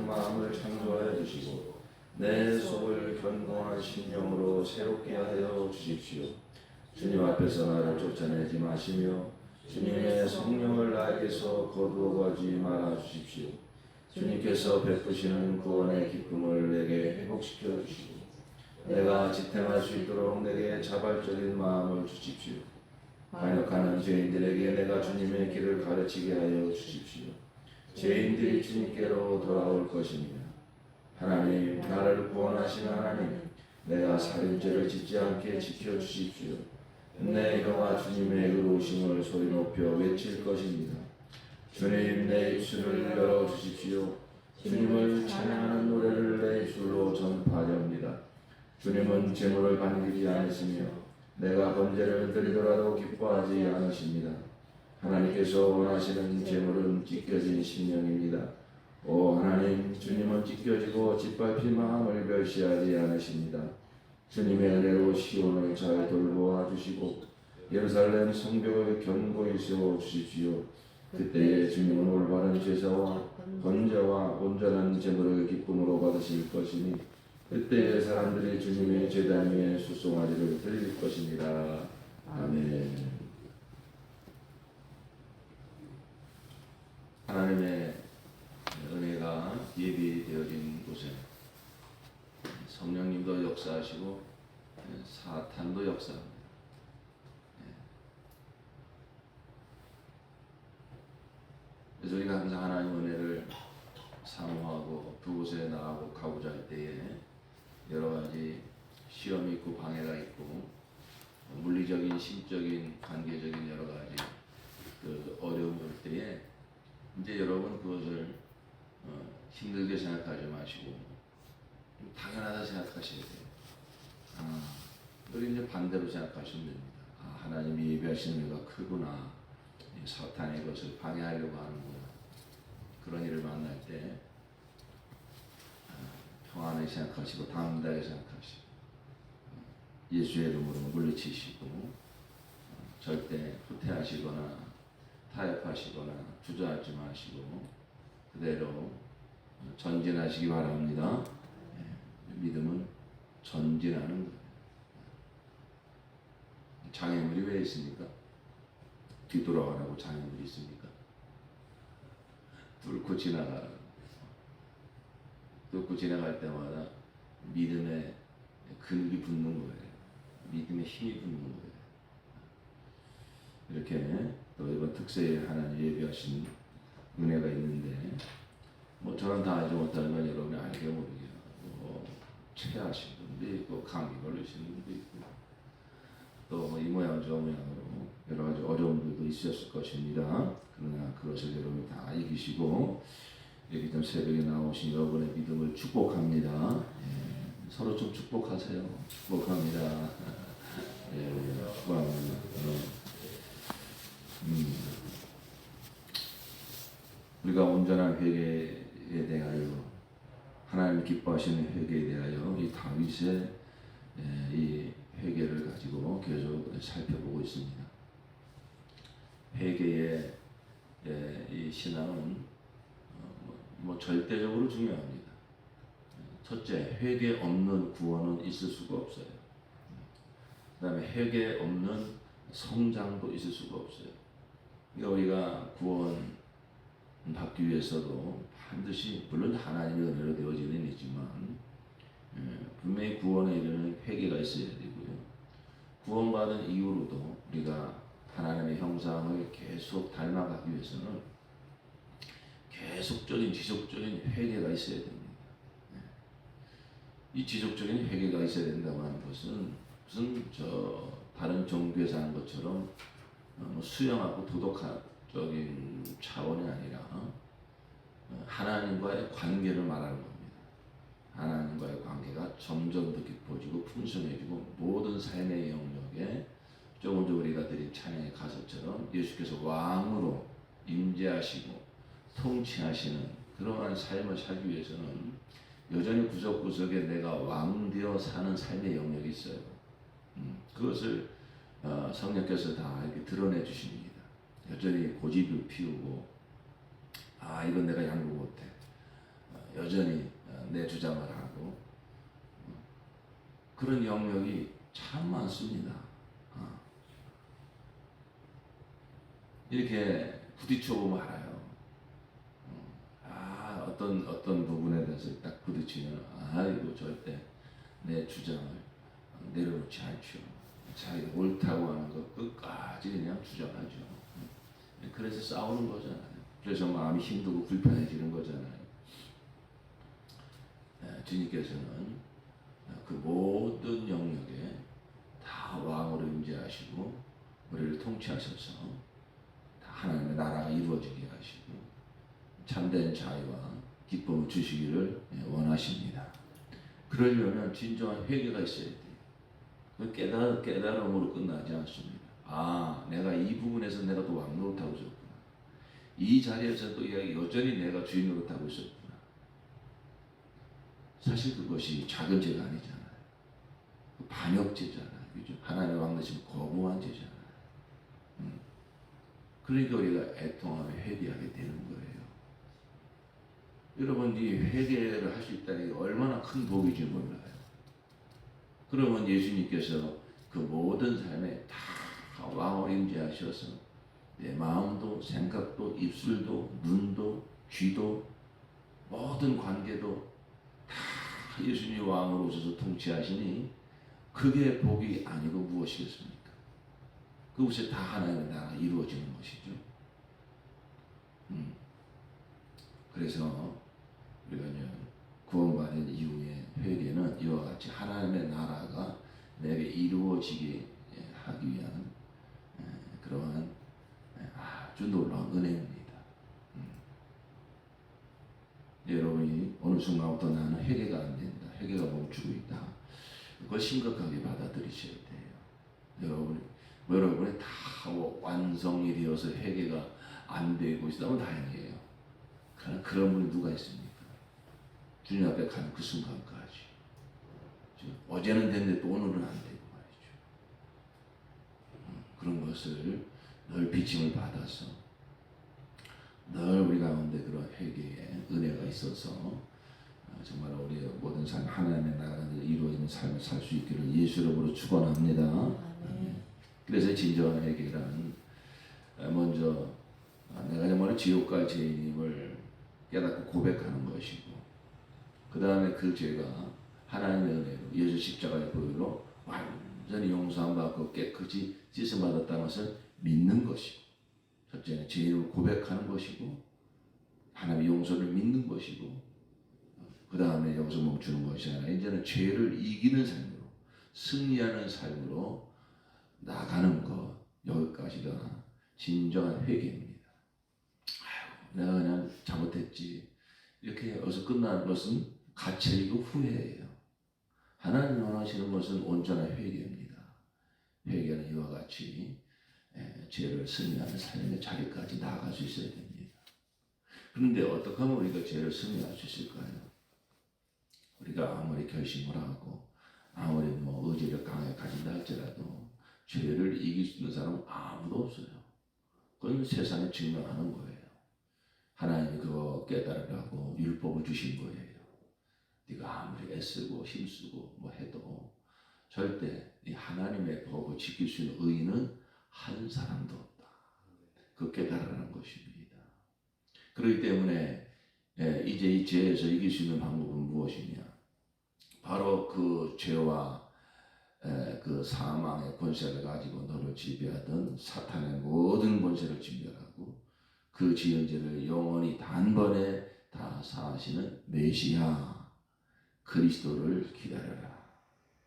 새 마음을 창조하여 주시고 내 속을 견고한 심령으로 새롭게 하여 주십시오. 주님 앞에서 나를 쫓아내지 마시며 주님의 성령을 나에게서 거두어가지 말아 주십시오. 주님께서 베푸시는 구원의 기쁨을 내게 회복시켜 주시고 내가 지탱할 수 있도록 내게 자발적인 마음을 주십시오. 반역하는 죄인들에게 내가 주님의 길을 가르치게 하여 주십시오. 죄인들이 주님께로 돌아올 것입니다. 하나님, 나를 구원하시는 하나님, 내가 살인죄를 짓지 않게 지켜주십시오. 내 혀가 주님의 의로우심을 소리 높여 외칠 것입니다. 주님, 내 입술을 열어주십시오. 주님을 찬양하는 노래를 내 입술로 전파하렵니다. 주님은 재물을 반기지 않으시며 내가 번제를 드리더라도 기뻐하지 않으십니다. 하나님께서 원하시는 재물은 찢겨진 심령입니다. 오 하나님, 주님은 찢겨지고 짓밟힌 마음을 멸시하지 않으십니다. 주님의 은혜로 시온을 잘 돌보아 주시고 예루살렘 성벽을 견고히 세워 주십시오. 그때에 주님은 올바른 제사와 번제와 온전한 제물을 기쁨으로 받으실 것이니 그때에 사람들이 주님의 제단 위에 수송아지를 드릴 것입니다. 아멘. 하나님의 은혜가 예비되어진 곳에 성령님도 역사하시고 사탄도 역사합니다. 그래서 우리가 항상 하나님 은혜를 사모하고 그곳에 나가고 가고자 할 때에 여러 가지 시험이 있고 방해가 있고 물리적인, 심적인, 관계적인 여러 가지 그 어려움이 올 때에 이제 여러분 그것을 힘들게 생각하지 마시고 당연하다 생각하셔야 돼요. 우리 이제 반대로 생각하시면 됩니다. 하나님이 예비하시는 의가 크구나. 사탄이 그것을 방해하려고 하는구나. 그런 일을 만날 때 평안하게 생각하시고 담대하게 생각하시고 예수의 이름으로 물리치시고 절대 후퇴하시거나 타협하시거나 주저하지 마시고 그대로 전진하시기 바랍니다. 믿음은 전진하는 거예요. 장애물이 왜 있습니까? 뒤돌아가라고 장애물이 있습니까? 뚫고 지나가라고. 뚫고 지나갈 때마다 믿음의 근육이 붙는 거예요. 믿음의 힘이 붙는 거예요. 이렇게 또 이번 특세에 하나님 예비하신 은혜가 있는데 뭐 저는 다 알지 못하는 건 여러분이 알게 모르게 체하신 분도 있고 감기 걸리시는 분도 있고 또 이 모양 저 모양으로 여러 가지 어려움들도 있었을 것입니다. 그러나 그것을 여러분이 다 이기시고 여기 좀 새벽에 나오신 여러분의 믿음을 축복합니다. 서로 좀 축복하세요. 축복합니다. 축복합니다. 우리가 온전한 회개에 대하여 하나님 기뻐하시는 회개에 대하여 이 다윗의 이 회개를 가지고 계속 살펴보고 있습니다. 회개의 이 신앙은 뭐 절대적으로 중요합니다. 첫째, 회개 없는 구원은 있을 수가 없어요. 그 다음에 회개 없는 성장도 있을 수가 없어요. 그러니까 우리가 구원 받기 위해서도 반드시 물론 하나님의 은혜로 되어지는 있지만 분명히 구원에 이르는 회개가 있어야 되고요. 구원받은 이후로도 우리가 하나님의 형상을 계속 닮아가기 위해서는 계속적인 지속적인 회개가 있어야 됩니다. 이 지속적인 회개가 있어야 된다고 하는 것은 무슨 다른 종교에서 하는 것처럼 수영하고 도덕적인 차원이 아니라 하나님과의 관계를 말하는 겁니다. 하나님과의 관계가 점점 더 깊어지고 풍성해지고 모든 삶의 영역에 조금 전 우리가 드린 찬양의 가사처럼 예수께서 왕으로 임재하시고 통치하시는 그러한 삶을 살기 위해서는 여전히 구석구석에 내가 왕 되어 사는 삶의 영역이 있어요. 그것을 성령께서 다 이렇게 드러내 주십니다. 여전히 고집을 피우고 이건 내가 양보 못해. 여전히 내 주장을 하고 그런 영역이 참 많습니다. 이렇게 부딪혀 보면 알아요. 어떤 부분에 대해서 딱 부딪히면 이거 절대 내 주장을 내려놓지 않죠. 자기가 옳다고 하는 것 끝까지 그냥 주장하죠. 그래서 싸우는 거잖아요. 그래서 마음이 힘들고 불편해지는 거잖아요. 주님께서는 그 모든 영역에 다 왕으로 임재하시고 우리를 통치하셔서 다 하나님의 나라가 이루어지게 하시고 참된 자유와 기쁨을 주시기를 원하십니다. 그러려면 진정한 회개가 있어야 돼요. 깨달음으로 끝나지 않습니다. 내가 이 부분에서 내가 또 왕 노릇하고 있었구나. 이 자리에서 또 여전히 내가 주인 노릇하고 있었구나. 사실 그것이 작은 죄가 아니잖아요. 반역죄잖아요. 그죠? 하나님의 왕 되시면 거부한 죄잖아요. 그러니까 우리가 애통하며 회개하게 되는 거예요. 여러분, 이 회개를 할 수 있다는 게 얼마나 큰 복인지 몰라요. 그러면 예수님께서 그 모든 삶에 다 왕으로 임재하셔서 내 마음도 생각도 입술도 눈도 귀도 모든 관계도 다 예수님이 왕으로 오셔서 통치하시니 그게 복이 아니고 무엇이겠습니까? 그것이 다 하나님의 나라가 이루어지는 것이죠. 그래서 우리가 구원받은 이후에 회개는 이와 같이 하나님의 나라가 내게 이루어지게 하기 위한 그러한 아주 놀라운 은혜입니다. 여러분이 어느 순간부터 나는 회개가 안 된다, 회개가 멈추고 있다, 그걸 심각하게 받아들이셔야 돼요. 여러분이 다 완성이 되어서 회개가 안 되고 있다면 다행이에요. 그러나 그런 분이 누가 있습니까? 주님 앞에 가는 그 순간까지. 어제는 됐는데 또 오늘은 안 되고 말이죠. 그런 것을 늘 비침을 받아서 늘 우리 가운데 그런 회개의 은혜가 있어서 정말 우리의 모든 삶 하나님의 나라가 이루어지는 삶을 살 수 있기를 예수 이름으로 축원합니다. 그래서 진정한 회개란 먼저 내가 정말 지옥 갈 죄인임을 깨닫고 고백하는 것이고, 그 다음에 그 죄가 하나님의 은혜로 예수 십자가의 보혈로 완전히 용서받고 깨끗이 씻음받았다는 것을 믿는 것이고, 첫째는 죄인을 고백하는 것이고 하나님의 용서를 믿는 것이고, 그 다음에 여기서 멈추는 것이 아니라 이제는 죄를 이기는 삶으로 승리하는 삶으로 나가는 것, 여기까지가 진정한 회개입니다. 내가 그냥 잘못했지 이렇게 어서 끝나는 것은 가책이고 후회예요. 하나님이 원하시는 것은 온전한 회개입니다. 회개는 이와 같이 죄를 승리하는 삶의 자리까지 나아갈 수 있어야 됩니다. 그런데 어떻게 하면 우리가 죄를 승리할 수 있을까요? 우리가 아무리 결심을 하고 아무리 의지를 강하게 가진다 할지라도 죄를 이길 수 있는 사람은 아무도 없어요. 그건 세상에 증명하는 거예요. 하나님이 그거 깨달으라고 율법을 주신 거예요. 네가 아무리 애쓰고 힘쓰고 해도 절대 이 하나님의 법을 지킬 수 있는 의인은 한 사람도 없다. 그 깨달으라는 것입니다. 그렇기 때문에 이제 이 죄에서 이길 수 있는 방법은 무엇이냐? 바로 그 죄와 그 사망의 권세를 가지고 너를 지배하던 사탄의 모든 권세를 진멸하고 그 지은 죄를 영원히 단번에 다 사하시는 메시아 그리스도를 기다려라.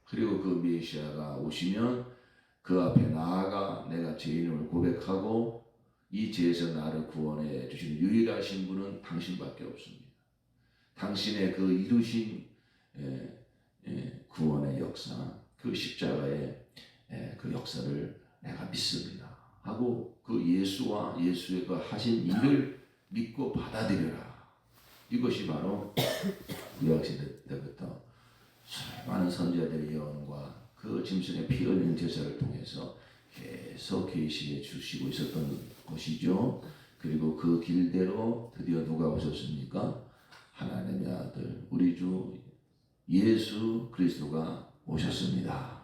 그리고 그 메시아가 오시면 그 앞에 나아가 내가 죄인임을 고백하고 이 죄에서 나를 구원해 주신 유일하신 분은 당신밖에 없습니다. 당신의 그 이루신 구원의 역사, 그 십자가의 그 역사를 내가 믿습니다 하고 그 예수와 예수의 그 하신 일을 믿고 받아들여라. 이것이 바로 구약시대 때부터 많은 선지자들의 예언과 그 짐승의 피 흘린 제사를 통해서 계속 계시해 주시고 있었던 것이죠. 그리고 그 길대로 드디어 누가 오셨습니까? 하나님의 아들 우리 주 예수 그리스도가 오셨습니다.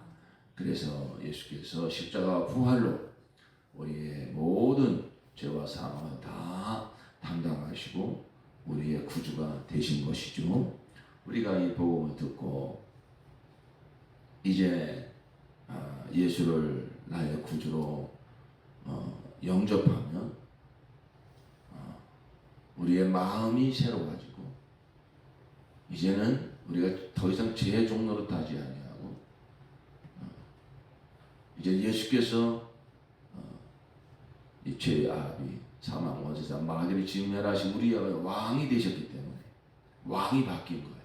그래서 예수께서 십자가 부활로 우리의 모든 죄와 사망을 다 담당하시고 우리의 구주가 되신 것이죠. 우리가 이 복음을 듣고 이제 예수를 나의 구주로 영접하면 우리의 마음이 새로워지고 이제는 우리가 더 이상 죄의 종로로 타지 아니하고 이제 예수께서 이 죄의 아비 사망 원죄자 마귀를 진멸하신 우리의 왕이 되셨기 때문에 왕이 바뀐 거예요.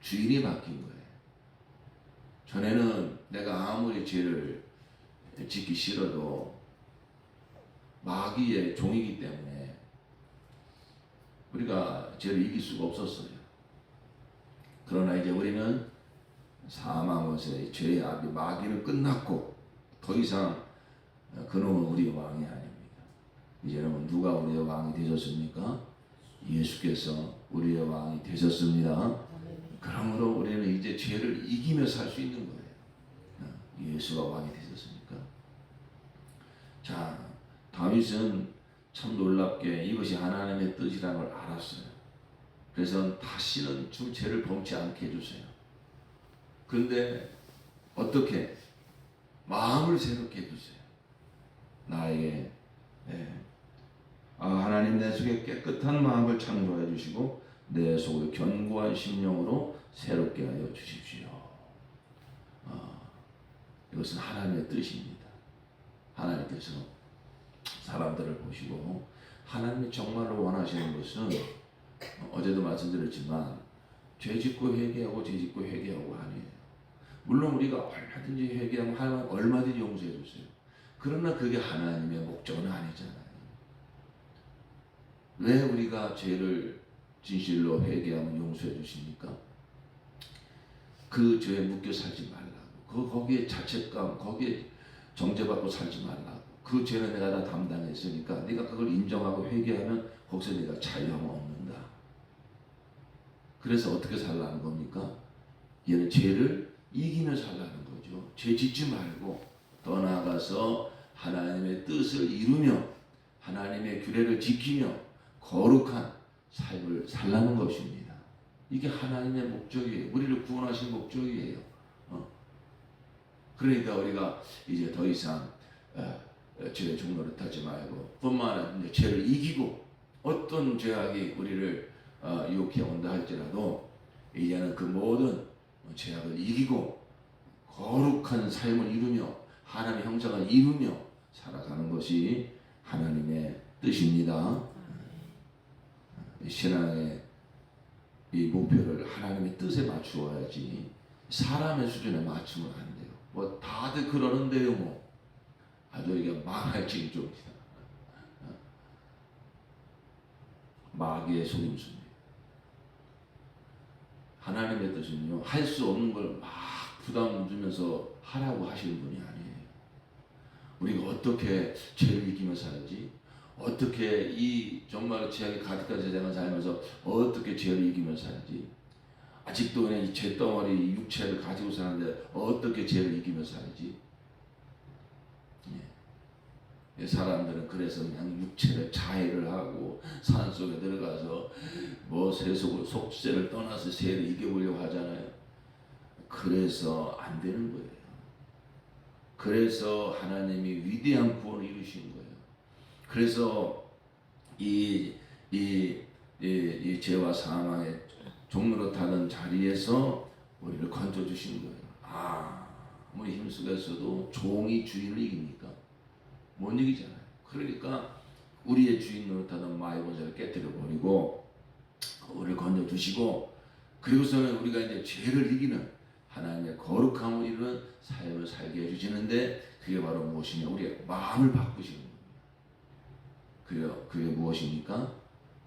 주인이 바뀐 거예요. 전에는 내가 아무리 죄를 짓기 싫어도 마귀의 종이기 때문에 우리가 죄를 이길 수가 없었어요. 그러나 이제 우리는 사망 원죄의 죄의 아비 마귀는 끝났고 더 이상 그놈은 우리의 왕이 아닙니다. 이제는 누가 우리의 왕이 되셨습니까? 예수께서 우리의 왕이 되셨습니다. 그러므로 우리는 이제 죄를 이기며 살 수 있는 거예요. 예수가 왕이 되셨으니까. 자, 다윗은 참 놀랍게 이것이 하나님의 뜻이라는 걸 알았어요. 그래서 다시는 주 죄를 범치 않게 해주세요. 그런데 어떻게? 마음을 새롭게 해주세요. 나에게 하나님 내 속에 깨끗한 마음을 창조해 주시고 내 속을 견고한 심령으로 새롭게 하여 주십시오. 이것은 하나님의 뜻입니다. 하나님께서 사람들을 보시고 하나님이 정말로 원하시는 것은 어제도 말씀드렸지만 죄짓고 회개하고 죄짓고 회개하고 아니에요. 물론 우리가 얼마든지 회개하면 하나님 얼마든지 용서해 주세요. 그러나 그게 하나님의 목적은 아니잖아요. 왜 우리가 죄를 진실로 회개하면 용서해 주십니까? 그 죄에 묶여 살지 말라고. 거기에 자책감, 거기에 정죄받고 살지 말라고. 그 죄는 내가 다 담당했으니까 네가 그걸 인정하고 회개하면 거기서 네가 자유함을 얻는다. 그래서 어떻게 살라는 겁니까? 얘는 죄를 이기며 살라는 거죠. 죄 짓지 말고 더 나아가서 하나님의 뜻을 이루며 하나님의 규례를 지키며 거룩한 삶을 살라는 것입니다. 이게 하나님의 목적이에요. 우리를 구원하신 목적이에요. 그러니까 우리가 이제 더 이상 죄의 종로를 타지 말고 뿐만 아니라 죄를 이기고 어떤 죄악이 우리를 유혹해 온다 할지라도 이제는 그 모든 죄악을 이기고 거룩한 삶을 이루며 하나님의 형상을 이루며 살아가는 것이 하나님의 뜻입니다. 신앙의 이 목표를 하나님의 뜻에 맞추어야지 사람의 수준에 맞추면 안 돼요. 뭐 다들 그러는데요, 뭐 아주 이게 망할 징조입니다. 마귀의 속임수입니다. 하나님의 뜻은요, 할 수 없는 걸 막 부담 주면서 하라고 하시는 분이 아니에요. 우리가 어떻게 죄를 이기며 살지? 어떻게 이 정말 죄악이 가득한 세상을 살면서 어떻게 죄를 이기며 살지? 아직도 그냥 이 죄덩어리 육체를 가지고 사는데 어떻게 죄를 이기며 살지? 사람들은 그래서 그냥 육체를 자해를 하고 산속에 들어가서 뭐 속죄를 떠나서 죄를 이겨보려고 하잖아요. 그래서 안 되는 거예요. 그래서 하나님이 위대한 구원을 이루신 거예요. 그래서 이 죄와 사망의 종로로 타는 자리에서 우리를 건져 주신 거예요. 아무리 힘쓰겠어도 종이 주인을 이깁니까? 못 이기잖아요. 그러니까 우리의 주인 노릇하던 마귀 권세를 깨뜨려 버리고 우리를 건져 주시고 그리고서는 우리가 이제 죄를 이기는 하나님의 거룩함을 이루는 삶을 살게 해주시는데 그게 바로 무엇이냐? 우리의 마음을 바꾸시는 거예요. 그게 무엇입니까?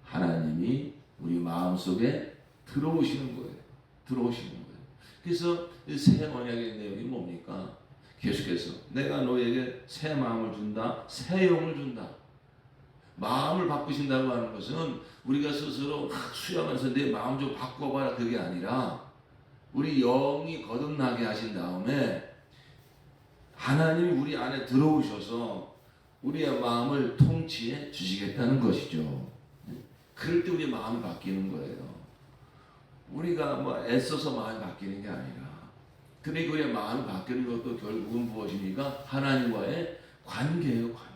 하나님이 우리 마음속에 들어오시는 거예요. 들어오시는 거예요. 그래서 새 언약의 내용이 뭡니까? 계속해서 내가 너에게 새 마음을 준다, 새 영을 준다. 마음을 바꾸신다고 하는 것은 우리가 스스로 막 수양하면서 내 마음 좀 바꿔봐라 그게 아니라 우리 영이 거듭나게 하신 다음에 하나님이 우리 안에 들어오셔서 우리의 마음을 통치해 주시겠다는 것이죠. 그럴 때 우리 마음이 바뀌는 거예요. 우리가 뭐 애써서 마음이 바뀌는 게 아니라 그러니까 우리의 마음이 바뀌는 것도 결국은 무엇입니까? 하나님과의 관계예요. 관계.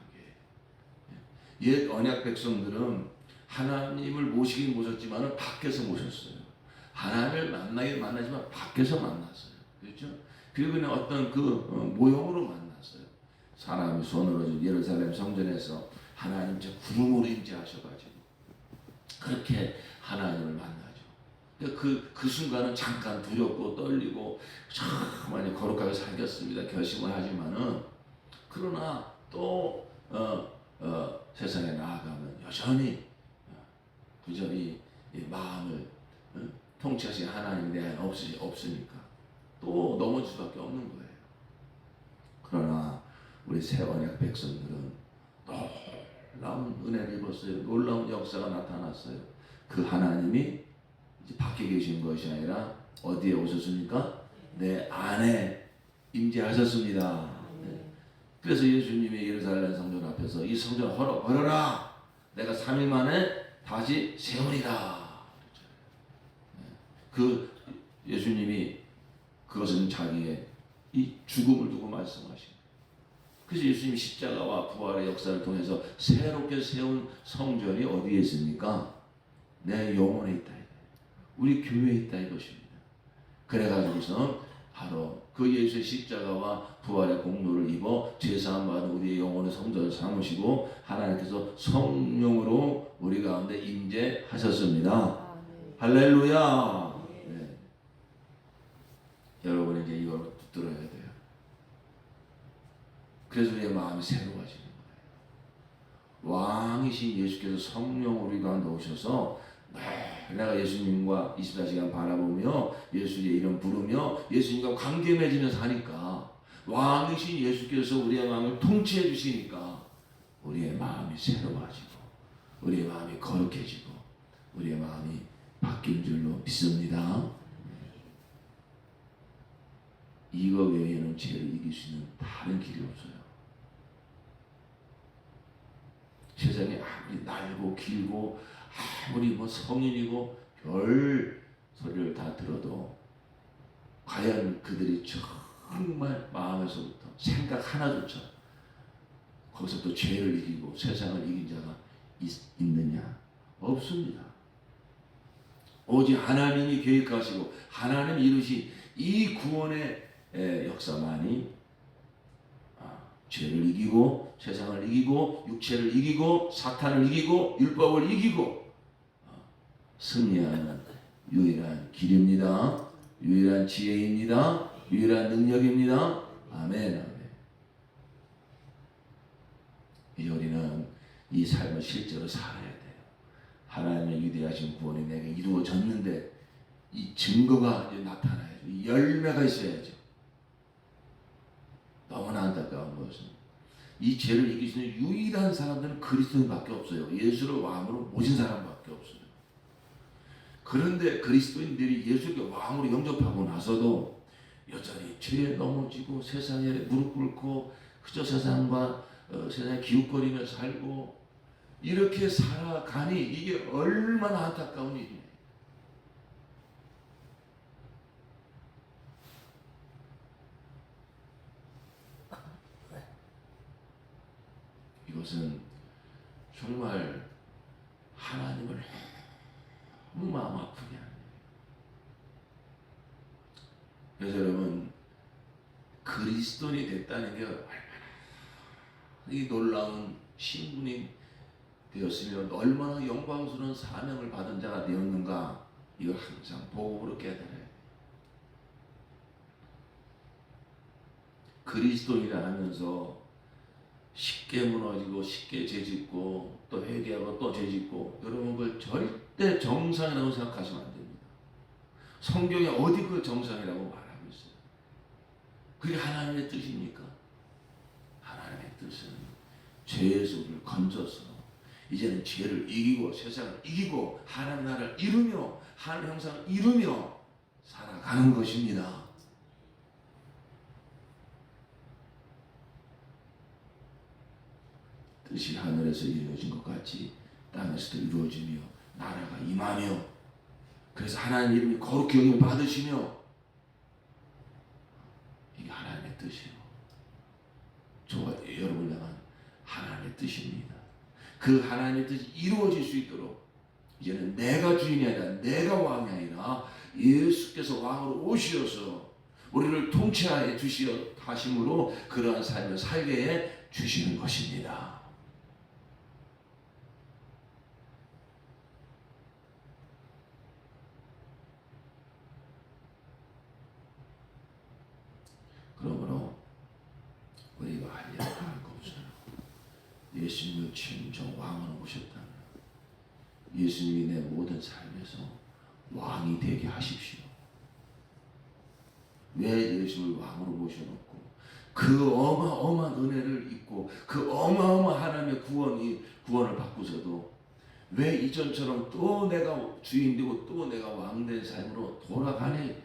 옛 언약 백성들은 하나님을 모시긴 모셨지만 밖에서 모셨어요. 하나님을 만나긴 만나지만 밖에서 만났어요. 그렇죠? 그리고 그냥 어떤 그 모형으로 만났어요. 사람이 손으로 예루살렘 성전에서 하나님 저 구름으로 임재하셔가지고 그렇게 하나님을 만나죠. 그 순간은 잠깐 두렵고 떨리고 참 많이 거룩하게 살겠습니다 결심을 하지만은 그러나 또 세상에 나아가면 여전히 그저 이 마음을 통치하신 하나님에 대한 없으니까 또 넘어질 수밖에 없는 거예요. 그러나 우리 새 언약 백성들은 놀라운 은혜를 입었어요. 놀라운 역사가 나타났어요. 그 하나님이 이제 밖에 계신 것이 아니라 어디에 오셨습니까? 내 안에 임재하셨습니다. 네. 그래서 예수님이 예루살렘 성전 앞에서 이 성전 버려라. 내가 3일 만에 다시 세우리라. 그 예수님이 그것은 자기의 이 죽음을 두고 말씀하신. 그래서 예수님이 십자가와 부활의 역사를 통해서 새롭게 세운 성전이 어디에 있습니까? 내 영혼에 있다. 우리 교회에 있다 이것입니다. 그래가지고서 바로 그 예수의 십자가와 부활의 공로를 입어 제사함 받은 우리의 영혼의 성전을 삼으시고 하나님께서 성령으로 우리 가운데 임재하셨습니다. 할렐루야. 네. 여러분 이제 이걸 붙들어야 돼요. 그래서 우리의 마음이 새로워지는 거예요. 왕이신 예수께서 성령으로 우리 가운데 오셔서 내가 예수님과 24시간 바라보며 예수의 이름 부르며 예수님과 관계 맺으면서 하니까 왕이신 예수께서 우리의 마음을 통치해 주시니까 우리의 마음이 새로워지고 우리의 마음이 거룩해지고 우리의 마음이 바뀐 줄로 믿습니다. 이거 외에는 죄를 이길 수 있는 다른 길이 없어요. 세상에 아무리 날고 길고 아무리 뭐 성인이고 별 소리를 다 들어도 과연 그들이 정말 마음에서부터 생각 하나조차 거기서부터 죄를 이기고 세상을 이긴 자가 있느냐? 없습니다. 오직 하나님이 계획하시고 하나님 이루신 이 구원의 역사만이 죄를 이기고 세상을 이기고 육체를 이기고 사탄을 이기고 율법을 이기고 승리하는 유일한 길입니다. 유일한 지혜입니다. 유일한 능력입니다. 아멘. 아멘. 이제 우리는 이 삶을 실제로 살아야 돼요. 하나님의 위대하신 구원이 내게 이루어졌는데 이 증거가 이제 나타나야죠. 이 열매가 있어야죠. 너무나 안타까운 것은 이 죄를 이길 수 있는 유일한 사람들은 그리스도인밖에 없어요. 예수를 왕으로 모신 사람밖에 없어요. 그런데 그리스도인들이 예수를 왕으로 영접하고 나서도 여전히 죄에 넘어지고 세상에 무릎 꿇고 그저 세상과 세상에 기웃거리며 살고 이렇게 살아가니 이게 얼마나 안타까운 일이에요. 이것은 정말 하나님을 너무 마음 아프게 하는 거예요. 그래서 여러분 그리스도인이 됐다는 게 얼마나 이 놀라운 신분이 되었으면 얼마나 영광스러운 사명을 받은 자가 되었는가 이걸 항상 복음으로 깨달아야 돼요. 그리스도인이라 하면서 쉽게 무너지고 쉽게 죄짓고 또 회개하고 또 죄짓고 여러분 그걸 절대 정상이라고 생각하시면 안 됩니다. 성경에 어디 그 정상이라고 말하고 있어요. 그게 하나님의 뜻입니까? 하나님의 뜻은 죄에서 우리를 건져서 이제는 죄를 이기고 세상을 이기고 하나님 나라를 이루며 하나님 형상을 이루며 살아가는 것입니다. 뜻이 하늘에서 이루어진 것 같이 땅에서도 이루어지며 나라가 임하며, 그래서 하나님 이름이 거룩히 여김을 받으시며, 이게 하나님의 뜻이요. 저와 여러분을 향한 하나님의 뜻입니다. 그 하나님의 뜻이 이루어질 수 있도록 이제는 내가 주인이 아니라 내가 왕이 아니라 예수께서 왕으로 오시어서 우리를 통치하여 하심으로 그러한 삶을 살게 해 주시는 것입니다. 그러므로 우리가 할 일을 할 것 없어요. 예수님을 진정 왕으로 오셨다면 예수님이 내 모든 삶에서 왕이 되게 하십시오. 왜 예수를 왕으로 모셔놓고 그 어마어마한 은혜를 입고 그 어마어마한 하나님의 구원을 받고서도 왜 이전처럼 또 내가 주인 되고 또 내가 왕 된 삶으로 돌아가네?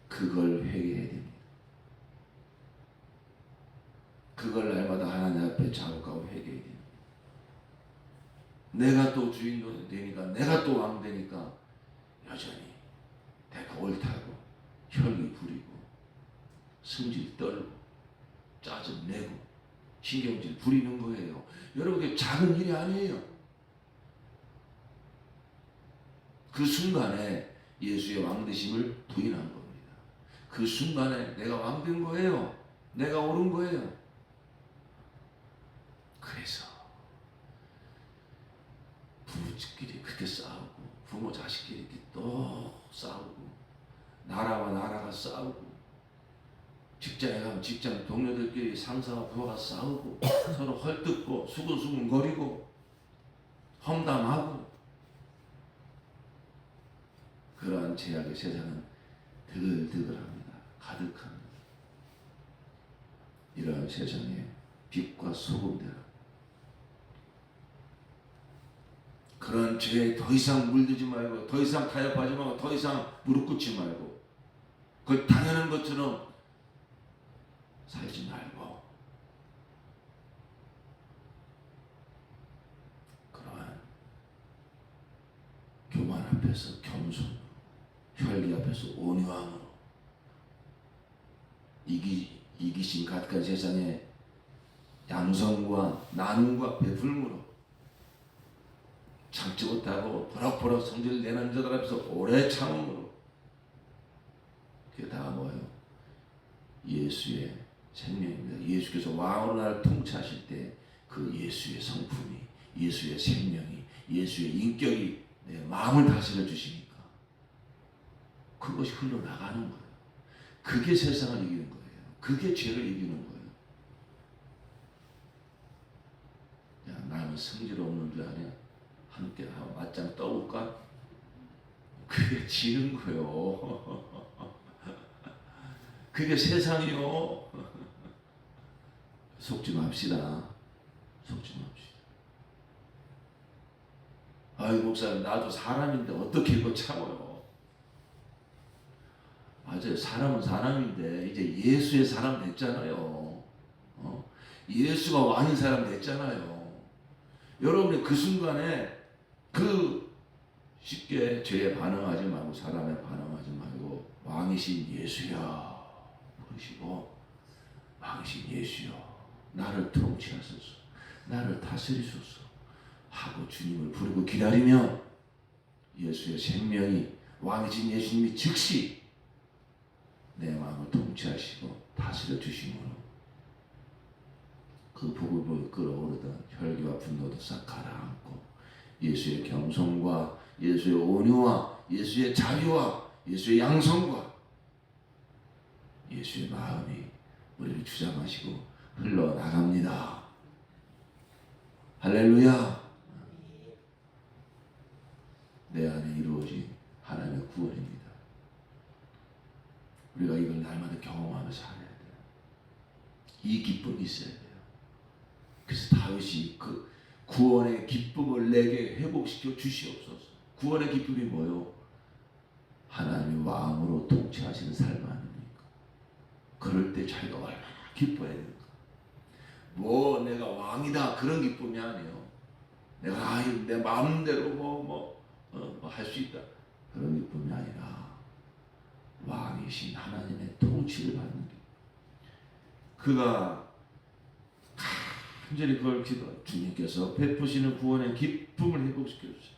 그걸 회개해야 됩니다. 그걸 날마다 하나님 앞에 자복하고 회개해야 됩니다. 내가 또 주인도 되니까, 내가 또 왕 되니까 여전히 내가 옳다고 혈기 부리고 승질 떨고 짜증 내고 신경질 부리는 거예요. 여러분, 그게 작은 일이 아니에요. 그 순간에 예수의 왕되심을 부인한 겁니다. 그 순간에 내가 왕된 거예요. 내가 옳은 거예요. 그래서 부부끼리 그렇게 싸우고 부모 자식끼리 또 싸우고 나라와 나라가 싸우고 직장에 가면 직장 동료들끼리 상사와 부하가 싸우고 서로 헐뜯고 수근수근거리고 험담하고, 그러한 죄악의 세상은 드글드글합니다. 가득합니다. 이러한 세상에 빛과 소금되라. 그런 죄에 더 이상 물들지 말고, 더 이상 타협하지 말고, 더 이상 무릎 꿇지 말고, 그걸 당연한 것처럼 살지 말고, 그러한 교만 앞에서 겸손으로, 혈기 앞에서 온유함으로, 이기심 가득한 세상에 양성과 나눔과 베풀므로, 참지 못하고 버럭버럭 성질 내는 자들 앞에서 오래 참음으로, 그게 다 뭐예요? 예수의 생명입니다. 예수께서 왕으로 나를 통치하실 때 그 예수의 성품이, 예수의 생명이, 예수의 인격이 내 마음을 다스려 주시니까 그것이 흘러나가는 거예요. 그게 세상을 이기는 거예요. 그게 죄를 이기는 거예요. 야, 나는 성질 없는 줄 아냐? 함께 맞짱 떠볼까? 그게 지는 거요. 그게 세상이요. 속지 맙시다. 속지 맙시다. 아이 목사님, 나도 사람인데 어떻게 이거 참아요? 맞아요. 사람은 사람인데 이제 예수의 사람 됐잖아요. 예수가 왕인 사람 됐잖아요. 여러분이 그 순간에 쉽게 죄에 반응하지 말고, 사람에 반응하지 말고, 왕이신 예수야 부르시고, 왕이신 예수여 나를 통치하소서, 나를 다스리소서 하고 주님을 부르고 기다리면 예수의 생명이, 왕이신 예수님이 즉시 내 마음을 통치하시고 다스려 주심으로 그 부글부글 끓어오르던 혈기와 분노도 싹 가라앉고, 예수의 겸손과 예수의 온유와 예수의 자비와 예수의 양성과 예수의 마음이 우리를 주장하시고 흘러나갑니다. 할렐루야. 내 안에 이루어진 하나님의 구원입니다. 우리가 이걸 날마다 경험하면서 살아야 돼요. 이 기쁨이 있어야 돼요. 그래서 다윗이 그 구원의 기쁨을 내게 회복시켜 주시옵소서. 구원의 기쁨이 뭐요? 하나님이 왕으로 통치하시는 삶 아닙니까? 그럴 때 자기가 얼마나 기뻐해야 될까? 뭐 내가 왕이다 그런 기쁨이 아니에요. 내가 내 마음대로 할 수 있다 그런 기쁨이 아니라 왕이신 하나님의 통치를 받는 기쁨. 그가 간절히 그걸 기도하고 주님께서 베푸시는 구원의 기쁨을 회복시켜 주세요.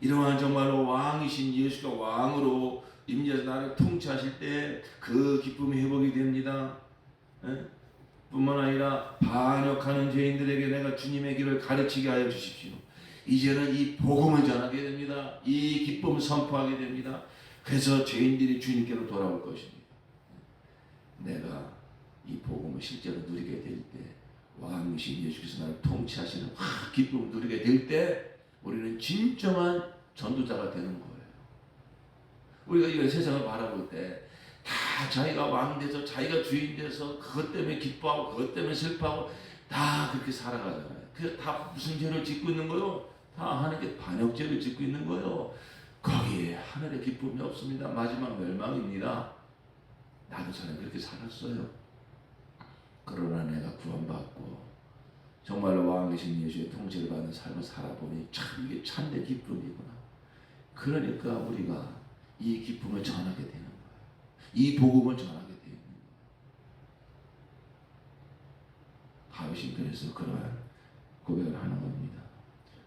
이러한 정말로 왕이신 예수가 왕으로 임재해서 나를 통치하실 때 그 기쁨이 회복이 됩니다. 뿐만 아니라 반역하는 죄인들에게 내가 주님의 길을 가르치게 하여 주십시오. 이제는 이 복음을 전하게 됩니다. 이 기쁨을 선포하게 됩니다. 그래서 죄인들이 주님께로 돌아올 것입니다. 내가 이 복음을 실제로 누리게 될 때, 왕이신 예수께서 나를 통치하시는 기쁨을 누리게 될 때 우리는 진정한 전도자가 되는 거예요. 우리가 이 세상을 바라볼 때 다 자기가 왕 돼서 자기가 주인 돼서 그것 때문에 기뻐하고 그것 때문에 슬퍼하고 다 그렇게 살아가잖아요. 그 다 무슨 죄를 짓고 있는 거요? 다 하나님께 반역죄를 짓고 있는 거요. 거기에 하늘의 기쁨이 없습니다. 마지막 멸망입니다. 나도 저는 그렇게 살았어요. 그러나 내가 구원받고 정말로 왕이신 예수의 통치를 받는 삶을 살아보니 참 이게 참된 기쁨이구나. 그러니까 우리가 이 기쁨을 전하게 되는 거예요. 이 복음을 전하게 되는 거예요. 다윗이 그래서 그러한 고백을 하는 겁니다.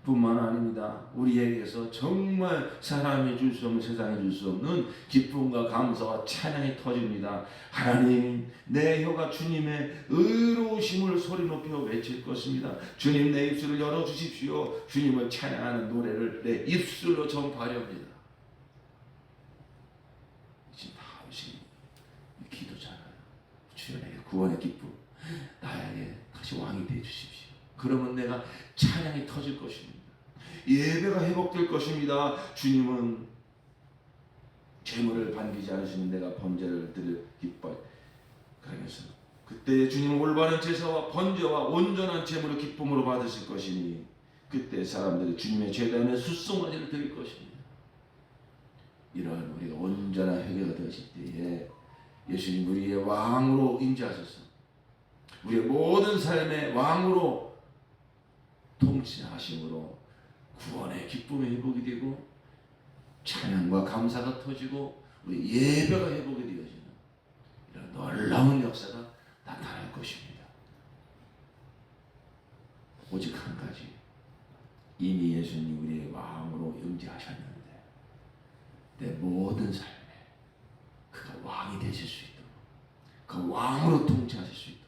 뿐만 아닙니다. 우리에게서 정말 사람이 줄 수 없는, 세상이 줄 수 없는 기쁨과 감사와 찬양이 터집니다. 하나님, 내 혀가 주님의 의로우심을 소리 높여 외칠 것입니다. 주님, 내 입술을 열어주십시오. 주님을 찬양하는 노래를 내 입술로 전파하려 합니다. 지금 다윗이 기도잖아요. 주여, 내게 구원의 기쁨, 나에게 다시 왕이 되어 주십시오. 그러면 내가 찬양이 터질 것입니다. 예배가 회복될 것입니다. 주님은 재물을 반기지 않으시면 내가 번제를 드릴 기뻐. 그러면서 그때 주님은 올바른 제사와 번제와 온전한 재물을 기쁨으로 받으실 것이니 그때 사람들이 주님의 제단에 숫송아지를 드릴 것입니다. 이러한 우리가 온전한 회개가 되었을 때에 예수님 우리의 왕으로 임재하셔서 우리의 모든 삶의 왕으로 통치하심으로 구원의 기쁨의 회복이 되고 찬양과 감사가 터지고 우리 예배가 회복이 되어지는 이런 놀라운 역사가 나타날 것입니다. 오직 한 가지, 이미 예수님 우리의 왕으로 임재하셨는데 내 모든 삶에 그가 왕이 되실 수 있도록, 그 왕으로 통치하실 수 있도록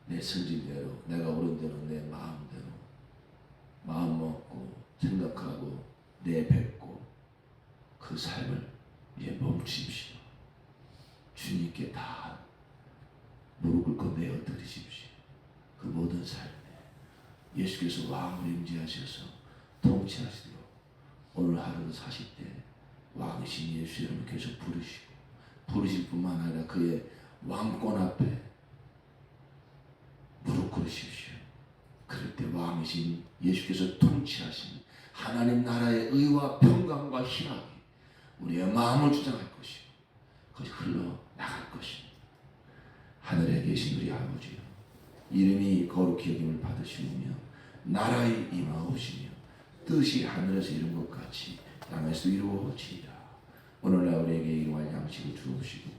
내 선진대로, 내가 옳은 대로, 내 마음대로 마음 먹고 생각하고 내뱉고 그 삶을 이제 멈추십시오. 주님께 다 무릎을 꿇고 내어 드리십시오. 그 모든 삶에 예수께서 왕으로 임재하셔서 통치하시도록 오늘 하루를 사실 때 왕이신 예수 이름을 계속 부르실 뿐만 아니라 그의 왕권 앞에 무릎 꿇으십시오. 그럴 때 왕이신 예수께서 통치하신 하나님 나라의 의와 평강과 희락이 우리의 마음을 주장할 것이고 그것이 흘러나갈 것입니다. 하늘에 계신 우리 아버지요, 이름이 거룩히 여김을 받으시며 나라의 임하오시며 뜻이 하늘에서 이룬 것 같이 땅에서 이루어지이다. 오늘날 우리에게 일용할 양식을 주옵시고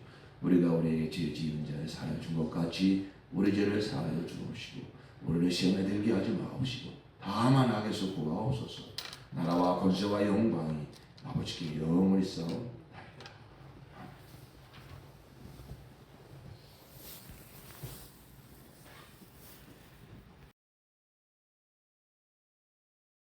우리가 우리에게 죄 지은 자를 사하여 준 것 같이 우리 죄를 사하여 주옵시고 우리를 시험에 들게 하지 마옵시고 다만 악에서 구하옵소서. 나라와 권세와 영광이 아버지께 영원히 있사옵나이다.